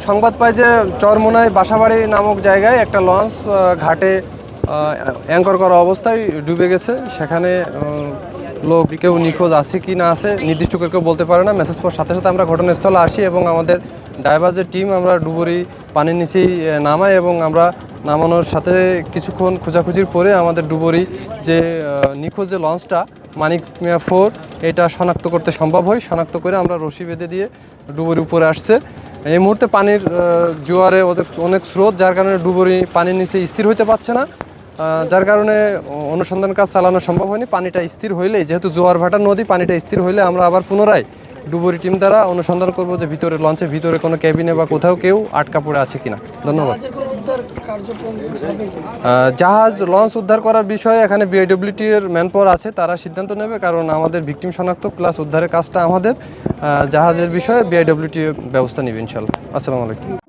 সংবাদ পাই যে চরমোনাই বাসাবাড়ি নামক জায়গায় একটা লঞ্চ ঘাটে অ্যাঙ্কর করা অবস্থায় ডুবে গেছে। সেখানে লোক কেউ নিখোঁজ আছে কি না আছে নির্দিষ্ট করে কেউ বলতে পারে না। মেসেজ পাওয়ার সাথে সাথে আমরা ঘটনাস্থলে আসি এবং আমাদের ডাইভার্সের টিম আমরা ডুবুরি পানির নিচেই নামাই এবং আমরা নামানোর সাথে কিছুক্ষণ খোঁজাখুঁজির পরে আমাদের ডুবুরি যে নিখোঁজ যে লঞ্চটা মানিক মিয়া 4 এটা শনাক্ত করতে সম্ভব হয়। শনাক্ত করে আমরা রশি বেঁধে দিয়ে ডুবুরি উপরে আসছে। এই মুহূর্তে পানির জোয়ারে ওদের অনেক স্রোত, যার কারণে ডুবুরি পানির নিচে স্থির হইতে পারছে না, যার কারণে অনুসন্ধান কাজ চালানো সম্ভব হয়নি। পানিটা স্থির হইলেই, যেহেতু জোয়ার ভাটার নদী, পানিটা স্থির হইলে আমরা আবার পুনরায় ডুবুরি টিম দ্বারা অনুসন্ধান করব যে ভিতরে লঞ্চের ভিতরে কোনো ক্যাবিনে বা কোথাও কেউ আটকা পড়ে আছে কিনা। ধন্যবাদ। জাহাজ লঞ্চ উদ্ধার করার বিষয়ে এখানে বিআইডব্লিউটি এর ম্যানপাওয়ার আছে, তারা সিদ্ধান্ত নেবে, কারণ আমাদের ভিকটিম শনাক্ত প্লাস উদ্ধারের কাজটা আমাদের। জাহাজের বিষয়ে বিআইডব্লিউটি ব্যবস্থা নেবে ইনশাল্লাহ। আসসালামু আলাইকুম।